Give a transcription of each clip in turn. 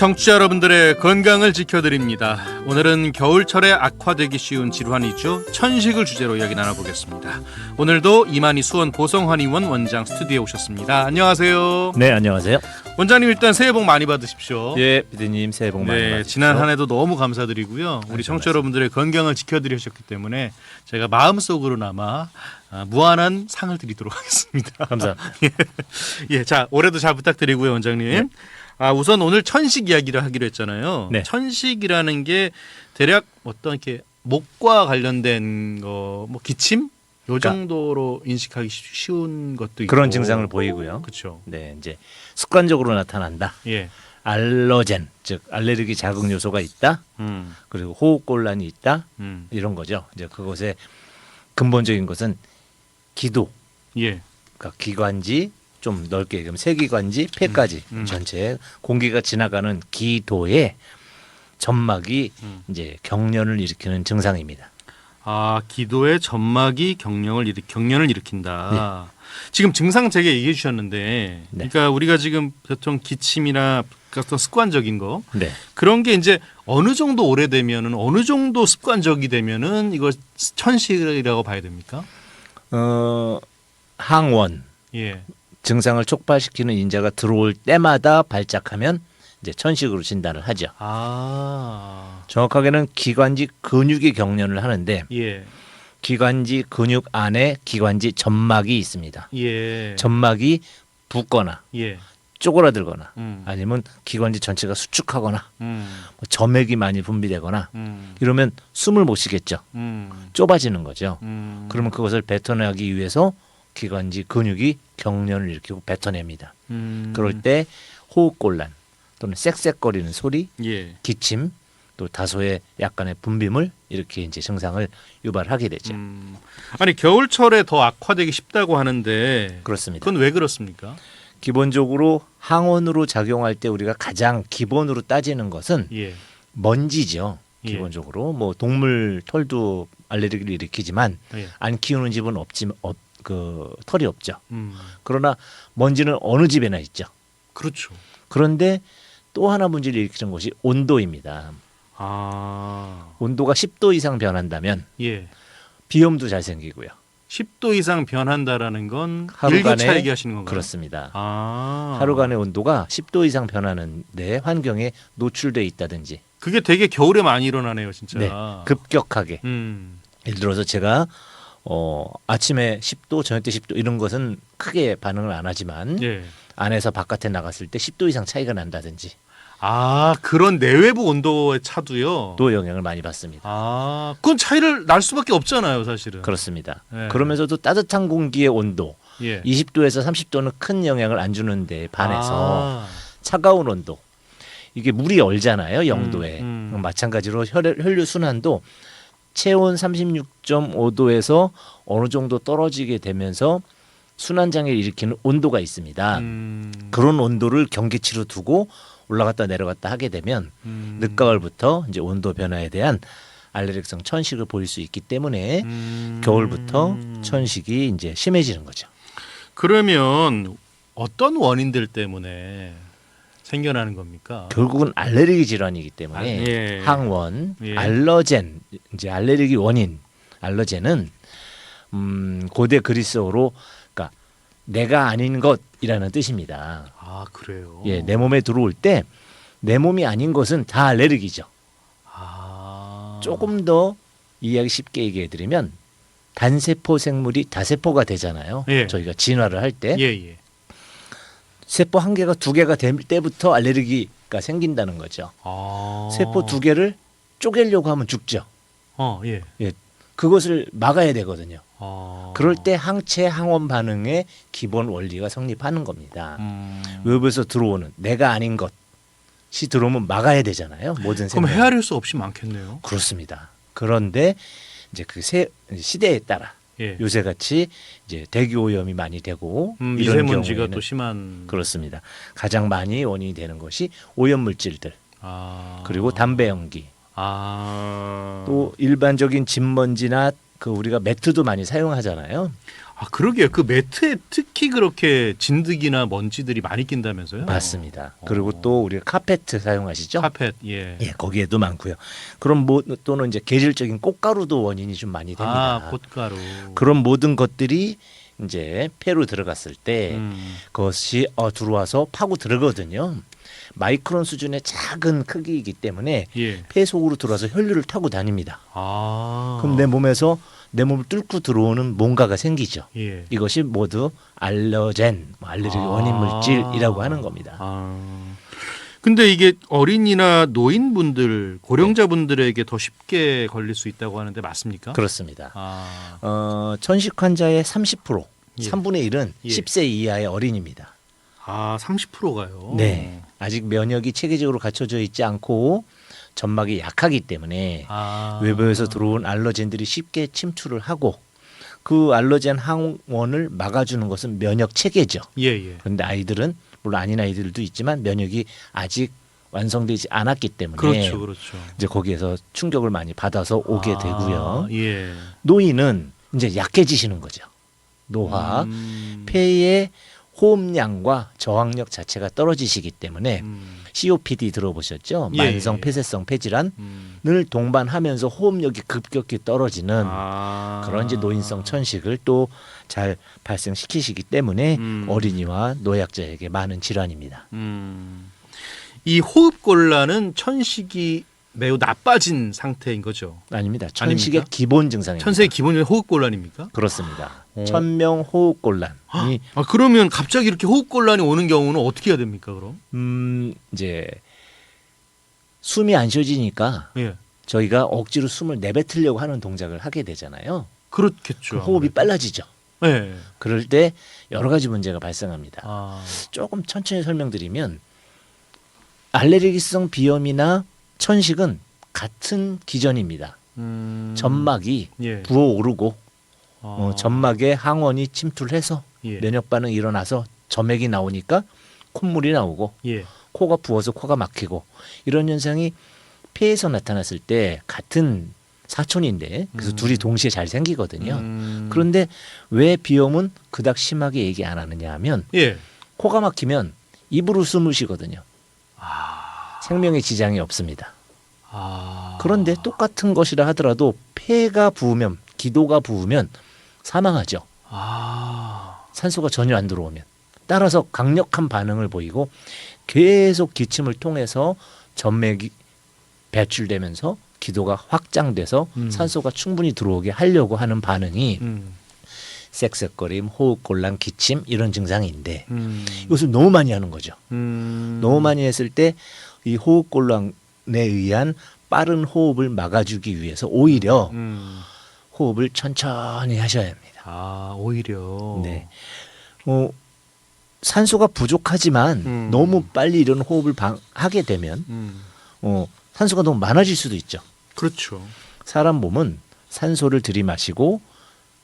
청취자 여러분들의 건강을 지켜드립니다. 오늘은 겨울철에 악화되기 쉬운 질환이죠. 천식을 주제로 이야기 나눠보겠습니다. 오늘도 이만희 수원 보성한의원 원장 스튜디오에 오셨습니다. 안녕하세요. 네, 안녕하세요. 원장님 일단 새해 복 많이 받으십시오. 예, 피디님 새해 복 많이 받으십시오. 지난 한 해도 너무 감사드리고요. 우리 청취자 여러분들의 건강을 지켜드리셨기 때문에 제가 마음속으로나마 무한한 상을 드리도록 하겠습니다. 감사합니다. 예, 자 올해도 잘 부탁드리고요, 원장님. 네. 우선 오늘 천식 이야기를 하기로 했잖아요. 네. 천식이라는 게 대략 어떤 이렇게 목과 관련된 거, 뭐 기침 요 정도로 인식하기 쉬운 것도 있고 그런 증상을 보이고요. 그렇죠. 네, 이제 습관적으로 나타난다. 예. 알러젠, 즉 알레르기 자극 요소가 있다. 그리고 호흡곤란이 있다. 이런 거죠. 이제 그것의 근본적인 것은 기도, 예. 그러니까 기관지 좀 넓게 얘기하면 세기관지 폐까지 전체 공기가 지나가는 기도에 점막이 이제 경련을 일으키는 증상입니다. 기도의 점막이 경련을 일으킨다. 지금 증상 제게 얘기해 주셨는데, 네. 그러니까 우리가 지금 보통 기침이나 어떤 습관적인 거 네. 그런 게 이제 어느 정도 오래되면은 어느 정도 습관적이 되면은 이거 천식이라고 봐야 됩니까? 항원 예. 증상을 촉발시키는 인자가 들어올 때마다 발작하면 이제 천식으로 진단을 하죠. 정확하게는 기관지 근육이 경련을 하는데 예. 기관지 근육 안에 기관지 점막이 있습니다. 예. 점막이 붓거나 예. 쪼그라들거나 아니면 아니면 기관지 전체가 수축하거나 뭐 점액이 많이 분비되거나 이러면 숨을 못 쉬겠죠. 좁아지는 거죠. 그러면 그것을 뱉어내기 위해서 기관지 근육이 경련을 일으키고 뱉어냅니다. 그럴 때 호흡곤란 또는 쌕쌕거리는 소리, 예. 기침, 또 다소의 약간의 분비물 이렇게 이제 증상을 유발하게 되죠. 아니 겨울철에 더 악화되기 쉽다고 하는데 그렇습니다. 그건 왜 그렇습니까? 기본적으로 항원으로 작용할 때 우리가 가장 기본으로 따지는 것은 예. 먼지죠. 예. 기본적으로 뭐 동물 털도 알레르기를 일으키지만 예. 안 키우는 집은 털이 없죠. 그러나 먼지는 어느 집에나 있죠. 그렇죠. 그런데 또 하나 문제를 일으키는 것이 온도입니다. 온도가 10도 이상 변한다면 예. 비염도 잘 생기고요. 10도 이상 변한다라는 건 하루간에- 일교차 얘기하시는 건가요? 그렇습니다. 아. 하루간의 온도가 10도 이상 변하는데 환경에 노출돼 있다든지 그게 되게 겨울에 많이 일어나네요, 진짜. 네, 급격하게 예를 들어서 제가 아침에 10도, 저녁 때 10도 이런 것은 크게 반응을 안 하지만 예. 안에서 바깥에 나갔을 때 10도 이상 차이가 난다든지 그런 내외부 온도의 차도요. 또 영향을 많이 받습니다. 그건 차이를 날 수밖에 없잖아요, 사실은. 그렇습니다. 네. 그러면서도 따뜻한 공기의 온도 예. 20도에서 30도는 큰 영향을 안 주는데 반해서 차가운 온도 이게 물이 얼잖아요, 0도에. 마찬가지로 혈류 순환도 체온 36.5도에서 어느 정도 떨어지게 되면서 순환장애를 일으키는 온도가 있습니다. 그런 온도를 경계치로 두고 올라갔다 내려갔다 하게 되면 늦가을부터 이제 온도 변화에 대한 알레르기성 천식을 보일 수 있기 때문에 겨울부터 천식이 이제 심해지는 거죠. 그러면 어떤 원인들 때문에 생겨나는 겁니까? 결국은 알레르기 질환이기 때문에 예. 항원, 예. 알러젠, 이제 알레르기 원인, 알러젠은 고대 그리스어로 그러니까 내가 아닌 것이라는 뜻입니다. 그래요? 예, 내 몸에 들어올 때 내 몸이 아닌 것은 다 알레르기죠. 조금 더 이해하기 쉽게 얘기해 드리면 단세포 생물이 다세포가 되잖아요. 예. 저희가 진화를 할 때 예. 세포 한 개가 두 개가 될 때부터 알레르기가 생긴다는 거죠. 세포 두 개를 쪼개려고 하면 죽죠. 예. 예, 그것을 막아야 되거든요. 그럴 때 항체 항원 반응의 기본 원리가 성립하는 겁니다. 외부에서 들어오는 내가 아닌 것이 들어오면 막아야 되잖아요. 모든 그럼 생명. 헤아릴 수 없이 많겠네요. 그렇습니다. 그런데 이제 그 시대에 따라 예. 요새 같이 이제 대기 오염이 많이 되고 이런 미세먼지가 경우에는 또 심한. 그렇습니다. 가장 많이 원인이 되는 것이 오염 물질들 그리고 담배 연기 또 일반적인 집먼지나 그 우리가 매트도 많이 사용하잖아요. 아, 그러게요. 그 매트에 특히 그렇게 진드기나 먼지들이 많이 낀다면서요? 맞습니다. 그리고 또 우리가 카페트 사용하시죠? 카펫, 예. 예, 거기에도 많고요. 그럼 뭐 또는 이제 계절적인 꽃가루도 원인이 좀 많이 됩니다. 아, 꽃가루. 그런 모든 것들이 이제 폐로 들어갔을 때 그것이 들어와서 파고 들어거든요. 마이크론 수준의 작은 크기이기 때문에 예. 폐 속으로 들어와서 혈류를 타고 다닙니다. 아. 그럼 내 몸에서 내 몸을 뚫고 들어오는 뭔가가 생기죠. 예. 이것이 모두 알러젠, 알레르기 원인 물질이라고 하는 겁니다. 아. 근데 이게 어린이나 노인분들, 고령자분들에게 더 쉽게 걸릴 수 있다고 하는데 맞습니까? 그렇습니다. 아. 천식 환자의 30%, 예. 3분의 1은 예. 10세 이하의 어린입니다. 아, 30%가요. 네. 아직 면역이 체계적으로 갖춰져 있지 않고 점막이 약하기 때문에 아. 외부에서 들어온 알러젠들이 쉽게 침투를 하고 그 알러젠 항원을 막아주는 것은 면역 체계죠. 예, 예. 그런데 아이들은 물론 아닌 아이들도 있지만 면역이 아직 완성되지 않았기 때문에 그렇죠, 그렇죠. 이제 거기에서 충격을 많이 받아서 오게 되고요. 예. 노인은 이제 약해지시는 거죠. 노화, 폐의 호흡량과 저항력 자체가 떨어지시기 때문에 COPD 들어보셨죠? 예, 만성 예. 폐쇄성 폐질환을 동반하면서 호흡력이 급격히 떨어지는 그런 이제 노인성 천식을 또 잘 발생시키시기 때문에 어린이와 노약자에게 많은 질환입니다. 이 호흡곤란은 천식이 매우 나빠진 상태인 거죠. 아닙니다. 천식의 아닙니까? 기본 증상입니다. 천식의 기본적인 호흡곤란입니까? 그렇습니다. 오. 천명 호흡곤란이 아, 그러면 갑자기 이렇게 호흡곤란이 오는 경우는 어떻게 해야 됩니까, 그럼? 이제 숨이 안 쉬어지니까 예. 저희가 억지로 숨을 내뱉으려고 하는 동작을 하게 되잖아요. 그렇겠죠. 그럼 호흡이 빨라지죠. 예. 그럴 때 여러 가지 문제가 발생합니다. 아. 조금 천천히 설명드리면 알레르기성 비염이나 천식은 같은 기전입니다. 점막이 예. 부어오르고 아. 점막에 항원이 침투를 해서 예. 면역 반응이 일어나서 점액이 나오니까 콧물이 나오고 예. 코가 부어서 코가 막히고 이런 현상이 폐에서 나타났을 때 같은 사촌인데 그래서 둘이 동시에 잘 생기거든요. 그런데 왜 비염은 그닥 심하게 얘기 안 하느냐 하면 예. 코가 막히면 입으로 숨을 쉬거든요. 아. 생명에 지장이 없습니다. 아. 그런데 똑같은 것이라 하더라도 폐가 부으면 기도가 부으면 사망하죠. 아. 산소가 전혀 안 들어오면. 따라서 강력한 반응을 보이고 계속 기침을 통해서 점맥이 배출되면서 기도가 확장돼서 산소가 충분히 들어오게 하려고 하는 반응이 쌕쌕거림, 호흡곤란, 기침 이런 증상인데 이것을 너무 많이 하는 거죠. 너무 많이 했을 때 이 호흡곤란에 의한 빠른 호흡을 막아주기 위해서 오히려 호흡을 천천히 하셔야 합니다. 아, 오히려. 네. 산소가 부족하지만 너무 빨리 이런 호흡을 하게 되면 산소가 너무 많아질 수도 있죠. 그렇죠. 사람 몸은 산소를 들이마시고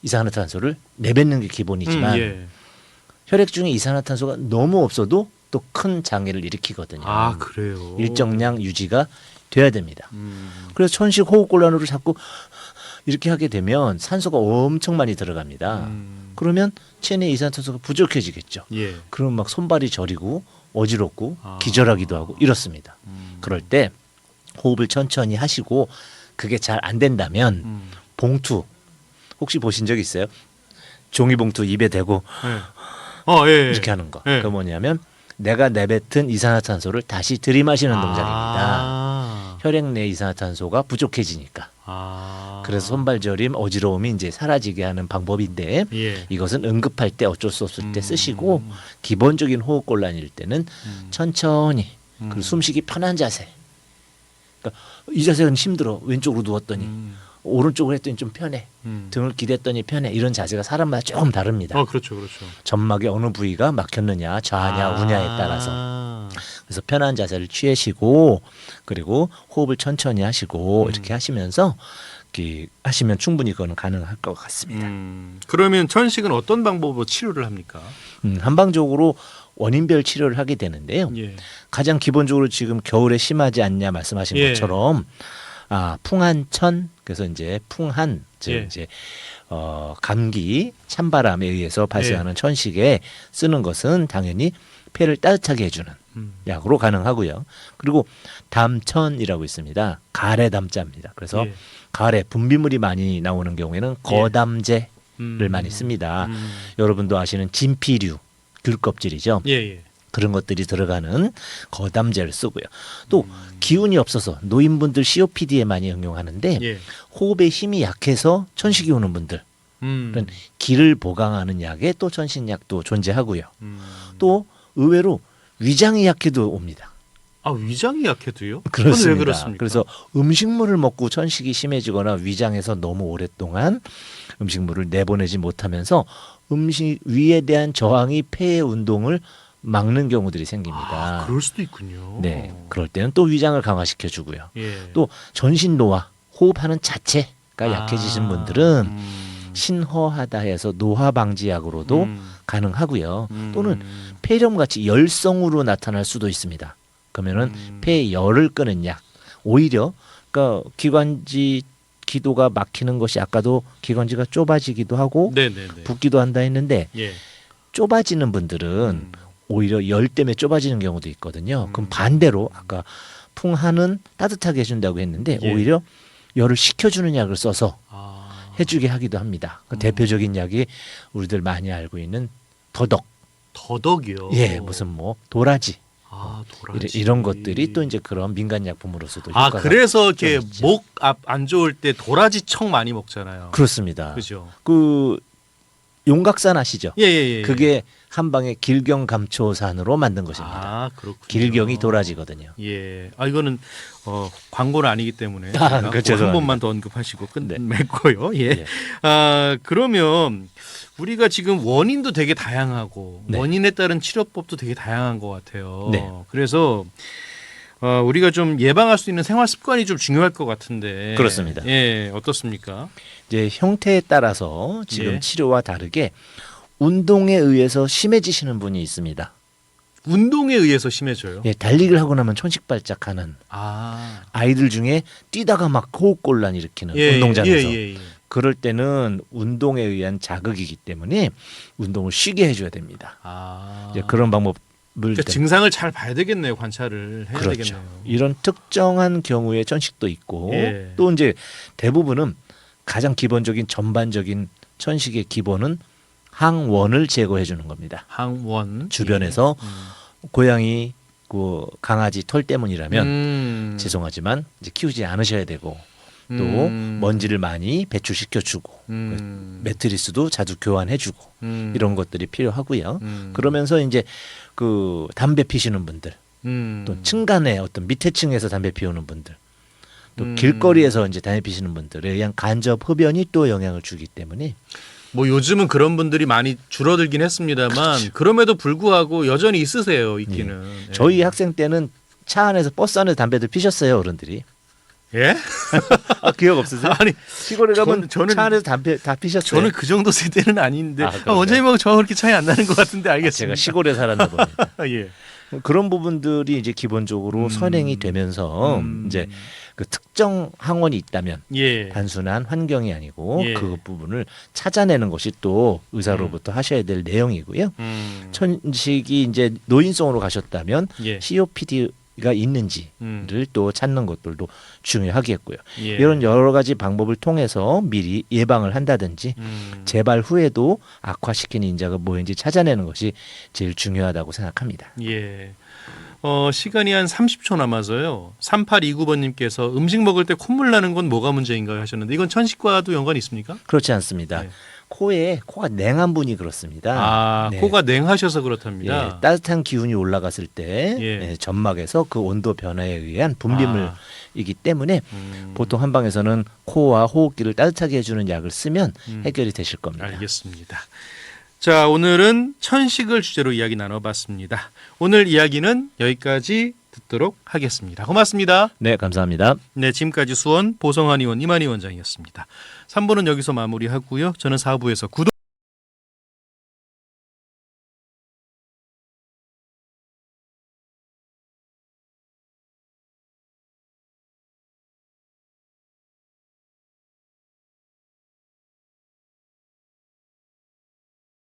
이산화탄소를 내뱉는 게 기본이지만 예. 혈액 중에 이산화탄소가 너무 없어도 또 큰 장애를 일으키거든요. 아, 그래요. 일정량 유지가 돼야 됩니다. 그래서 천식 호흡곤란으로 자꾸 이렇게 하게 되면 산소가 엄청 많이 들어갑니다. 그러면 체내 이산화탄소가 부족해지겠죠. 예. 그럼 막 손발이 저리고 어지럽고 아. 기절하기도 하고 이렇습니다. 그럴 때 호흡을 천천히 하시고 그게 잘 안 된다면 봉투 혹시 보신 적 있어요? 종이봉투 입에 대고 예. 예. 이렇게 하는 거. 예. 그 뭐냐면 내가 내뱉은 이산화탄소를 다시 들이마시는 동작입니다. 혈액 내 이산화탄소가 부족해지니까. 그래서 손발 저림, 어지러움이 이제 사라지게 하는 방법인데 예. 이것은 응급할 때 어쩔 수 없을 때 쓰시고 기본적인 호흡곤란일 때는 천천히 그리고 숨쉬기 편한 자세. 그러니까 이 자세는 힘들어. 왼쪽으로 누웠더니 오른쪽으로 했더니 좀 편해. 등을 기댔더니 편해. 이런 자세가 사람마다 조금 다릅니다. 그렇죠, 그렇죠. 점막의 어느 부위가 막혔느냐, 좌냐, 우냐에 따라서. 그래서 편한 자세를 취하시고 그리고 호흡을 천천히 하시고 이렇게 하시면서 이렇게 하시면 충분히 그거는 가능할 것 같습니다. 그러면 천식은 어떤 방법으로 치료를 합니까? 한방적으로 원인별 치료를 하게 되는데요. 예. 가장 기본적으로 지금 겨울에 심하지 않냐 말씀하신 예. 것처럼 풍한천 그래서 이제 풍한 즉 예. 이제 감기, 찬바람에 의해서 발생하는 천식에 쓰는 것은 당연히 폐를 따뜻하게 해주는 약으로 가능하고요. 그리고 담천이라고 있습니다. 가래 담자입니다. 그래서 가래 분비물이 많이 나오는 경우에는 거담제를 많이 씁니다. 여러분도 아시는 진피류 귤 껍질이죠. 그런 것들이 들어가는 거담제를 쓰고요. 또 기운이 없어서 노인분들 COPD에 많이 응용하는데 호흡에 힘이 약해서 천식이 오는 분들 그런 기를 보강하는 약에 또 천식약도 존재하고요. 또 의외로 위장이 약해도 옵니다. 아, 위장이 약해도요? 그렇습니다. 왜 그렇습니까? 그래서 음식물을 먹고 천식이 심해지거나 위장에서 너무 오랫동안 음식물을 내보내지 못하면서 음식 위에 대한 저항이 폐의 운동을 막는 경우들이 생깁니다. 아, 그럴 수도 있군요. 네, 그럴 때는 또 위장을 강화시켜 주고요. 또 전신 노화, 호흡하는 자체가 약해지신 분들은 신허하다 해서 노화 방지약으로도 가능하고요. 또는 폐렴 같이 열성으로 나타날 수도 있습니다. 그러면은 폐에 열을 끄는 약, 오히려 그러니까 기관지 기도가 막히는 것이 아까도 기관지가 좁아지기도 하고 붓기도 한다 했는데 좁아지는 분들은 오히려 열 때문에 좁아지는 경우도 있거든요. 그럼 반대로 아까 풍하는 따뜻하게 해준다고 했는데 오히려 열을 식혀주는 약을 써서 해주게 하기도 합니다. 그 대표적인 약이 우리들 많이 알고 있는 더덕. 더덕이요? 예, 무슨 뭐 도라지. 도라지. 이런 것들이 또 이제 그런 민간 약품으로서도 효과가 그래서 이렇게 있죠. 목 앞 안 좋을 때 도라지 청 많이 먹잖아요. 그렇습니다. 그죠? 그 용각산 아시죠? 예. 그게 한방의 길경감초산으로 만든 것입니다. 아, 그렇군요. 길경이 도라지거든요. 예. 이거는 광고는 아니기 때문에 한 번만 더 언급하시고 끝맺고요. 예. 그러면 우리가 지금 원인도 되게 다양하고 원인에 따른 치료법도 되게 다양한 것 같아요. 그래서 우리가 좀 예방할 수 있는 생활 습관이 좀 중요할 것 같은데. 그렇습니다. 예, 어떻습니까? 이제 형태에 따라서 지금 치료와 다르게 운동에 의해서 심해지시는 분이 있습니다. 운동에 의해서 심해져요? 예, 달리기를 하고 나면 천식발작하는 아이들 중에 뛰다가 막 호흡곤란 일으키는 운동장에서 그럴 때는 운동에 의한 자극이기 때문에 운동을 쉬게 해줘야 됩니다. 이제 그런 방법을 그러니까 증상을 잘 봐야 되겠네요. 관찰을 해야 되겠네요. 이런 특정한 경우에 천식도 있고 또 이제 대부분은 가장 기본적인 전반적인 천식의 기본은 항원을 제거해 주는 겁니다. 항원 주변에서 고양이, 강아지 털 때문이라면 죄송하지만 이제 키우지 않으셔야 되고 또 먼지를 많이 배출시켜 주고 매트리스도 자주 교환해 주고 이런 것들이 필요하고요. 그러면서 이제 그 담배 피시는 분들 또 층간에 어떤 밑에 층에서 담배 피우는 분들 또 길거리에서 이제 담배 피시는 분들에 의한 간접 흡연이 또 영향을 주기 때문에 뭐 요즘은 그런 분들이 많이 줄어들긴 했습니다만 그럼에도 불구하고 여전히 있기는. 저희 학생 때는 차 안에서 버스 안에서 담배들 피셨어요, 어른들이. 예? 기억 없으세요? 아니, 시골에 가면 저는 차 안에서 담배 다 피셨어요. 저는 그 정도 세대는 아닌데 원장님하고 저 그렇게 차이 안 나는 것 같은데 알겠습니다. 제가 시골에 살았나 봅니다. 예. 그런 부분들이 이제 기본적으로 선행이 되면서 이제 그 특정 항원이 있다면 단순한 환경이 아니고 그 부분을 찾아내는 것이 또 의사로부터 하셔야 될 내용이고요. 천식이 이제 노인성으로 가셨다면 COPD가 있는지를 또 찾는 것들도 중요하겠고요. 이런 여러 가지 방법을 통해서 미리 예방을 한다든지 재발 후에도 악화시키는 인자가 뭐인지 찾아내는 것이 제일 중요하다고 생각합니다. 예. 시간이 한 30초 남아서요. 3829번님께서 음식 먹을 때 콧물 나는 건 뭐가 문제인가요 하셨는데 이건 천식과도 연관이 있습니까? 그렇지 않습니다. 코가 냉한 분이 그렇습니다. 코가 냉하셔서 그렇답니다. 따뜻한 기운이 올라갔을 때 점막에서 그 온도 변화에 의한 분비물이기 때문에 보통 한방에서는 코와 호흡기를 따뜻하게 해주는 약을 쓰면 해결이 되실 겁니다. 알겠습니다. 자, 오늘은 천식을 주제로 이야기 나눠봤습니다. 오늘 이야기는 여기까지 듣도록 하겠습니다. 고맙습니다. 네, 감사합니다. 네, 지금까지 수원 보성한 의원 이만희 원장이었습니다. 3부는 여기서 마무리하고요. 저는 4부에서 구독